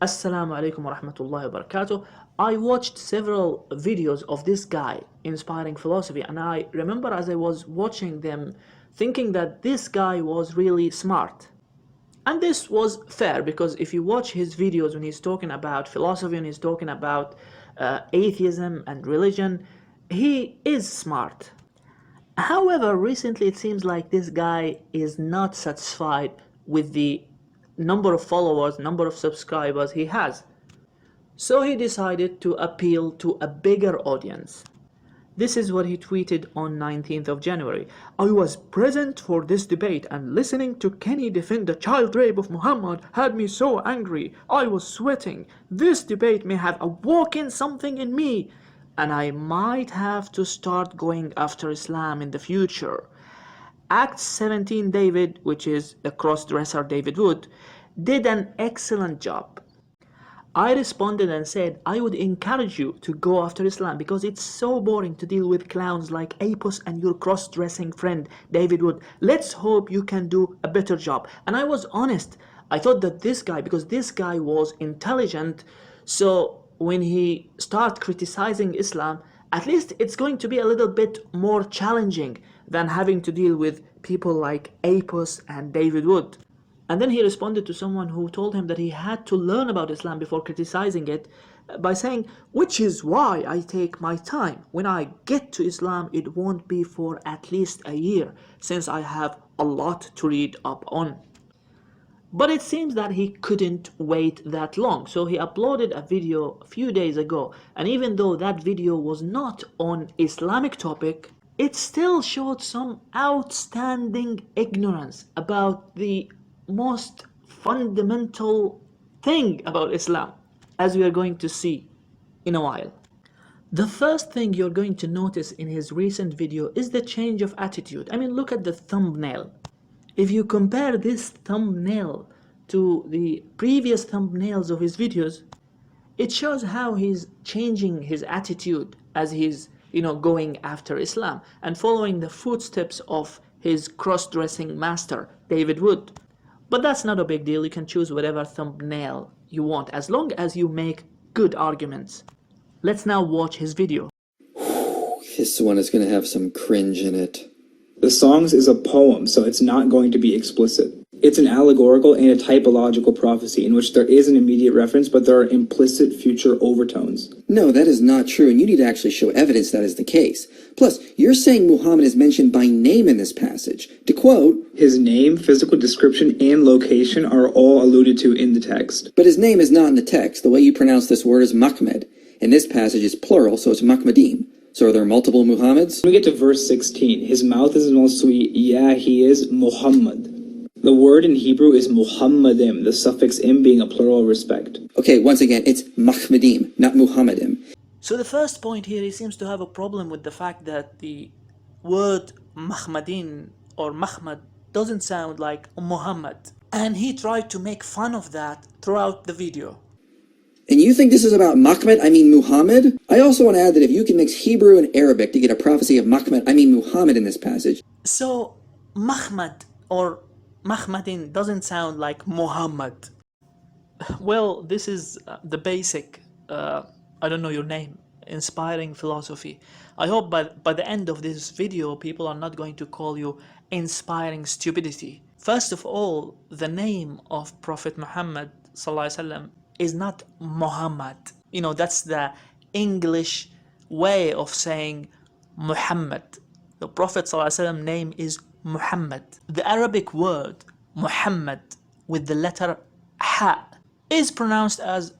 Assalamu alaikum wa rahmatullahi wa barakatuh. I watched several videos of this guy inspiring philosophy, and I remember as I was watching them thinking that this guy was really smart. And this was fair because if you watch his videos when he's talking about philosophy and he's talking about atheism and religion, he is smart. However, recently it seems like this guy is not satisfied with the number of followers, number of subscribers he has. So he decided to appeal to a bigger audience. This is what he tweeted on 19th of January. I was present for this debate and listening to Kenny defend the child rape of Muhammad had me so angry. I was sweating. This debate may have awoken something in me, and I might have to start going after Islam in the future. Act 17 David, which is the cross-dresser David Wood, did an excellent job. I responded and said I would encourage you to go after Islam because it's so boring to deal with clowns like Apus and your cross-dressing friend David Wood. Let's hope you can do a better job. And I was honest. I thought that this guy, because this guy was intelligent, so when he started criticizing Islam, at least it's going to be a little bit more challenging than having to deal with people like Apus and David Wood. And then he responded to someone who told him that he had to learn about Islam before criticizing it by saying, which is why I take my time. When I get to Islam, it won't be for at least a year, since I have a lot to read up on. But it seems that he couldn't wait that long, so he uploaded a video a few days ago, and even though that video was not on Islamic topic, it still showed some outstanding ignorance about the most fundamental thing about Islam, as we are going to see in a while. The first thing you're going to notice in his recent video is the change of attitude. I mean, look at the thumbnail. If you compare this thumbnail to the previous thumbnails of his videos, it shows how he's changing his attitude as he's going after Islam and following the footsteps of his cross-dressing master, David Wood. But that's not a big deal. You can choose whatever thumbnail you want as long as you make good arguments. Let's now watch his video. This one is going to have some cringe in it. The songs is a poem, so it's not going to be explicit. It's an allegorical and a typological prophecy in which there is an immediate reference, but there are implicit future overtones. No, that is not true, and you need to actually show evidence that is the case. Plus, you're saying Muhammad is mentioned by name in this passage. To quote, his name, physical description, and location are all alluded to in the text. But his name is not in the text. The way you pronounce this word is Mahmed. In this passage is plural, so it's Mahmedim. So are there multiple Muhammads? When we get to verse 16, his mouth is most sweet, yeah, he is Muhammad. The word in Hebrew is Muhammadim, the suffix im being a plural respect. Okay, once again, it's Mahmedim, not Muhammadim. So the first point here, he seems to have a problem with the fact that the word Mahmadin or Mahmad doesn't sound like Muhammad. And he tried to make fun of that throughout the video. And you think this is about Muhammad? I also want to add that if you can mix Hebrew and Arabic to get a prophecy of Muhammad in this passage. So Mahmad or Mahmadin doesn't sound like Muhammad. Well, this is the basic, I don't know your name, inspiring philosophy. I hope by the end of this video, people are not going to call you inspiring stupidity. First of all, the name of Prophet Muhammad ﷺ is not Muhammad. That's the English way of saying Muhammad. The Prophet ﷺ name is Muhammad. The Arabic word Muhammad with the letter Ha is pronounced as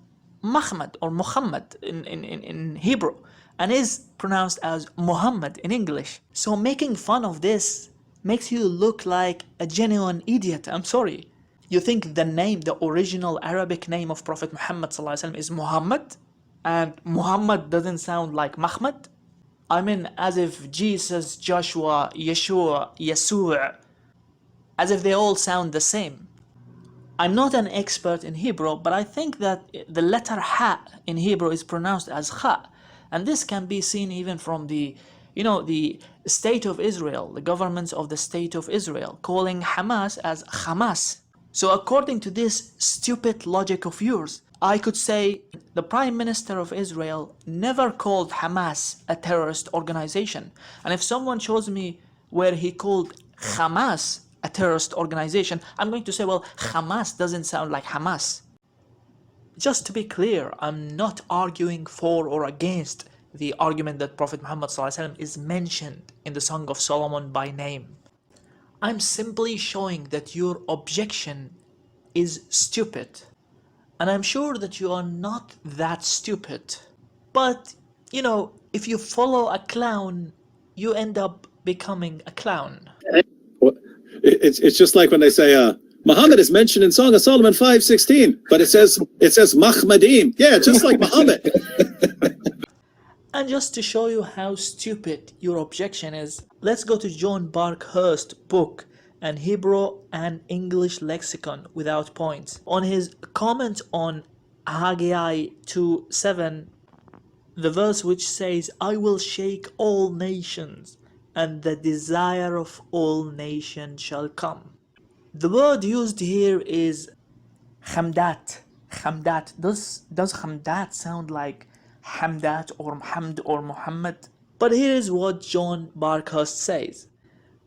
Mahmad or Muhammad in Hebrew and is pronounced as Muhammad in English. So making fun of this makes you look like a genuine idiot. I'm sorry. You think the name, the original Arabic name of Prophet Muhammad ﷺ is Muhammad? And Muhammad doesn't sound like Mahmad? I mean, as if Jesus, Joshua, Yeshua, Yesua, as if they all sound the same. I'm not an expert in Hebrew, but I think that the letter Ha in Hebrew is pronounced as Kha. And this can be seen even from the state of Israel, the governments of the state of Israel, calling Hamas as Hamas. So according to this stupid logic of yours, I could say the Prime Minister of Israel never called Hamas a terrorist organization. And if someone shows me where he called Hamas a terrorist organization, I'm going to say, well, Hamas doesn't sound like Hamas. Just to be clear, I'm not arguing for or against the argument that Prophet Muhammad ﷺ is mentioned in the Song of Solomon by name. I'm simply showing that your objection is stupid. And I'm sure that you are not that stupid. But, you know, if you follow a clown, you end up becoming a clown. Well, it's just like when they say Muhammad is mentioned in Song of Solomon 5:16, but it says Mahmadim. Yeah, just like Muhammad. And just to show you how stupid your objection is, let's go to John Barkhurst's book, An Hebrew and English Lexicon Without Points. On his comment on A.K.A. 2:7, the verse which says, I will shake all nations, and the desire of all nations shall come. The word used here is Hamdat. Hamdat. Does Hamdat sound like Hamdat or Hamd or Muhammad? But here is what John Barkhurst says.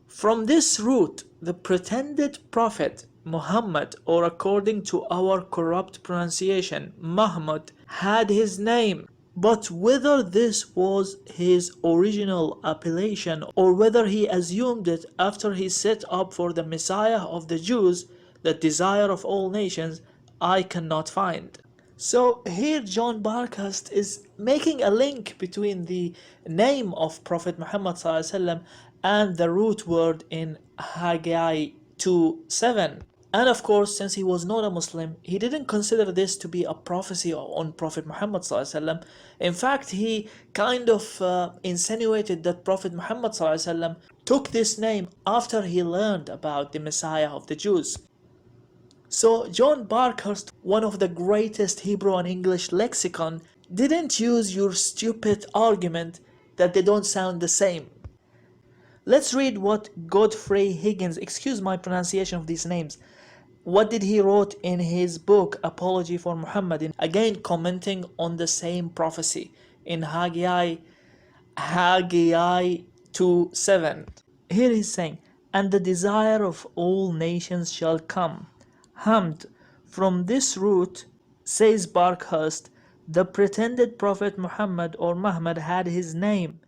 From this root, the pretended prophet Muhammad, or according to our corrupt pronunciation, Mahmud, had his name. But whether this was his original appellation or whether he assumed it after he set up for the Messiah of the Jews, the desire of all nations, I cannot find. So here John Barkhurst is making a link between the name of Prophet Muhammad ﷺ and the root word in Haggai 2:7. And of course, since he was not a Muslim, he didn't consider this to be a prophecy on Prophet Muhammad ﷺ. In fact, he kind of insinuated that Prophet Muhammad ﷺ took this name after he learned about the Messiah of the Jews. So John Barkhurst, one of the greatest Hebrew and English lexicon, didn't use your stupid argument that they don't sound the same. Let's read what Godfrey Higgins, excuse my pronunciation of these names, what did he wrote in his book Apology for Muhammad, again commenting on the same prophecy in Haggai 2:7. Here he's saying, and the desire of all nations shall come. Hamd. From this root, says Barkhurst, the pretended prophet Muhammad or Muhammad had his name.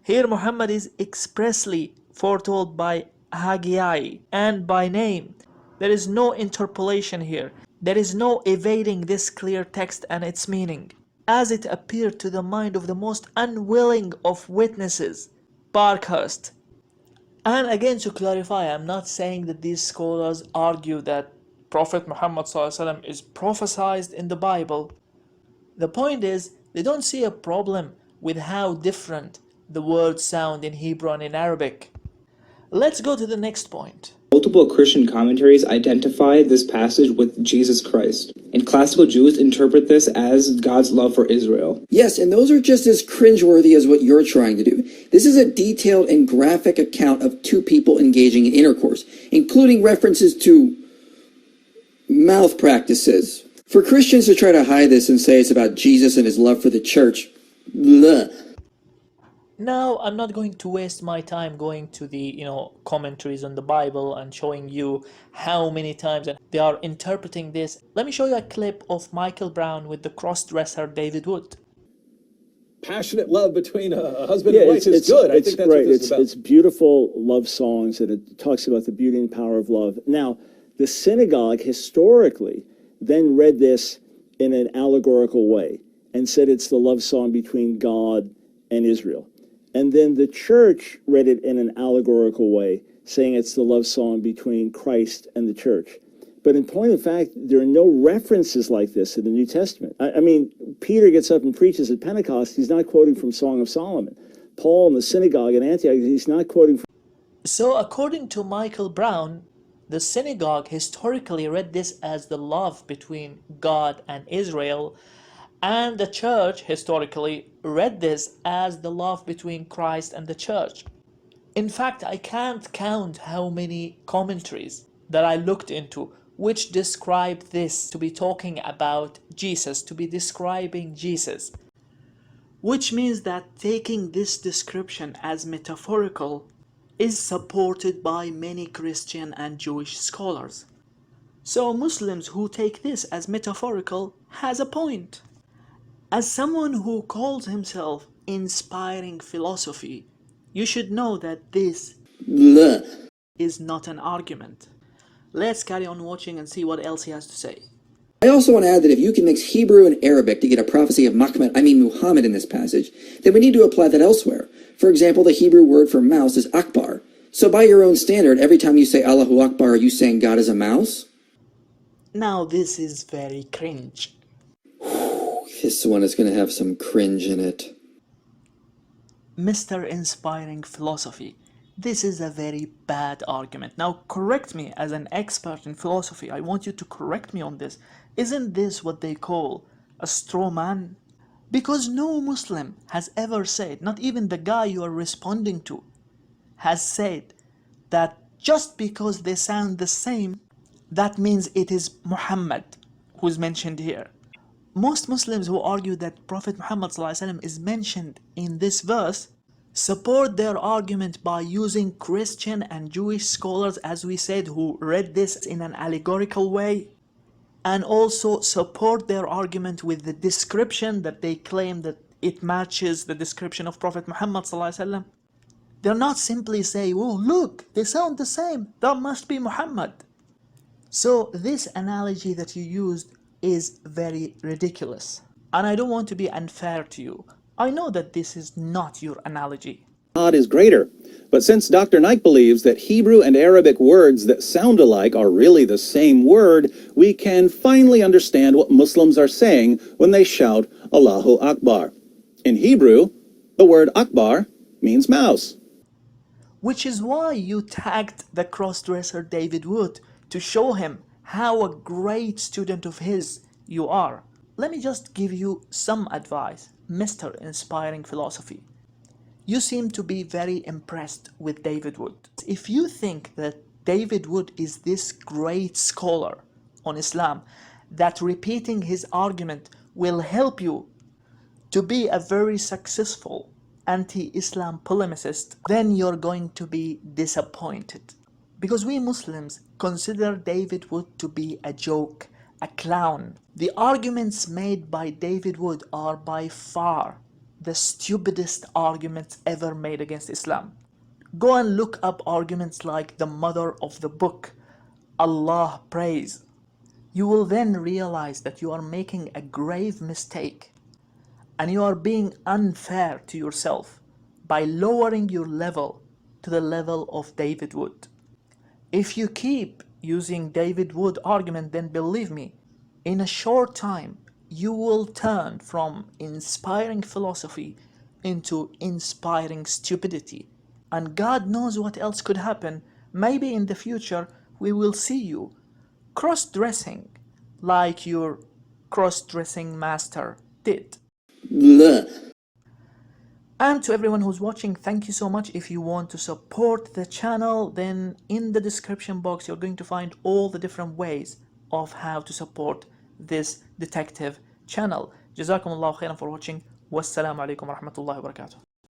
Here Muhammad is expressly foretold by Haggai and by name. There is no interpolation here. There is no evading this clear text and its meaning, as it appeared to the mind of the most unwilling of witnesses, Barkhurst. And again, to clarify, I'm not saying that these scholars argue that Prophet Muhammad ﷺ is prophesied in the Bible. The point is, they don't see a problem with how different the words sound in Hebrew and in Arabic. Let's go to the next point. Multiple Christian commentaries identify this passage with Jesus Christ, and classical Jews interpret this as God's love for Israel. Yes, and those are just as cringeworthy as what you're trying to do. This is a detailed and graphic account of two people engaging in intercourse, including references to mouth practices. For Christians to try to hide this and say it's about Jesus and his love for the church, bleh. Now, I'm not going to waste my time going to the, commentaries on the Bible and showing you how many times they are interpreting this. Let me show you a clip of Michael Brown with the cross-dresser David Wood. Passionate love between a husband and wife is good. I think that's what this is about. It's beautiful love songs, and it talks about the beauty and power of love. Now, the synagogue historically then read this in an allegorical way and said it's the love song between God and Israel. And then the church read it in an allegorical way, saying it's the love song between Christ and the church. But in point of fact, there are no references like this in the New Testament. I mean, Peter gets up and preaches at Pentecost. He's not quoting from Song of Solomon. Paul in the synagogue in Antioch, he's not quoting from... So according to Michael Brown, the synagogue historically read this as the love between God and Israel, and the church historically read this as the love between Christ and the church. In fact, I can't count how many commentaries that I looked into which describe this to be talking about Jesus, to be describing Jesus. Which means that taking this description as metaphorical is supported by many Christian and Jewish scholars. So Muslims who take this as metaphorical has a point. As someone who calls himself inspiring philosophy, you should know that this is not an argument. Let's carry on watching and see what else he has to say. I also want to add that if you can mix Hebrew and Arabic to get a prophecy of Muhammad in this passage, then we need to apply that elsewhere. For example, the Hebrew word for mouse is Akbar. So by your own standard, every time you say Allahu Akbar, are you saying God is a mouse? Now this is very cringe. This one is going to have some cringe in it. Mr. Inspiring Philosophy, this is a very bad argument. Now correct me as an expert in philosophy. I want you to correct me on this. Isn't this what they call a straw man? Because no Muslim has ever said, not even the guy you are responding to, has said that just because they sound the same, that means it is Muhammad who's mentioned here. Most Muslims who argue that Prophet Muhammad ﷺ is mentioned in this verse support their argument by using Christian and Jewish scholars, as we said, who read this in an allegorical way, and also support their argument with the description that they claim that it matches the description of Prophet Muhammad ﷺ. They're not simply saying, oh look, they sound the same, that must be Muhammad. So this analogy that you used is very ridiculous. And I don't want to be unfair to you. I know that this is not your analogy. God is greater. But since Dr. Knight believes that Hebrew and Arabic words that sound alike are really the same word, we can finally understand what Muslims are saying when they shout Allahu Akbar. In Hebrew, the word Akbar means mouse. Which is why you tagged the crossdresser David Wood to show him how a great student of his you are. Let me just give you some advice, Mr. Inspiring Philosophy. You seem to be very impressed with David Wood. If you think that David Wood is this great scholar on Islam, that repeating his argument will help you to be a very successful anti-Islam polemicist, then you're going to be disappointed. Because we Muslims consider David Wood to be a joke, a clown. The arguments made by David Wood are by far the stupidest arguments ever made against Islam. Go and look up arguments like the mother of the book, Allah praise. You will then realize that you are making a grave mistake and you are being unfair to yourself by lowering your level to the level of David Wood. If you keep using David Wood argument, then believe me, in a short time, you will turn from inspiring philosophy into inspiring stupidity. And God knows what else could happen. Maybe in the future, we will see you cross-dressing like your cross-dressing master did. Blech. And to everyone who's watching, thank you so much. If you want to support the channel, then in the description box, you're going to find all the different ways of how to support this detective channel. Jazakumullahu khairan for watching. Wassalamu alaikum wa rahmatullahi wa barakatuh.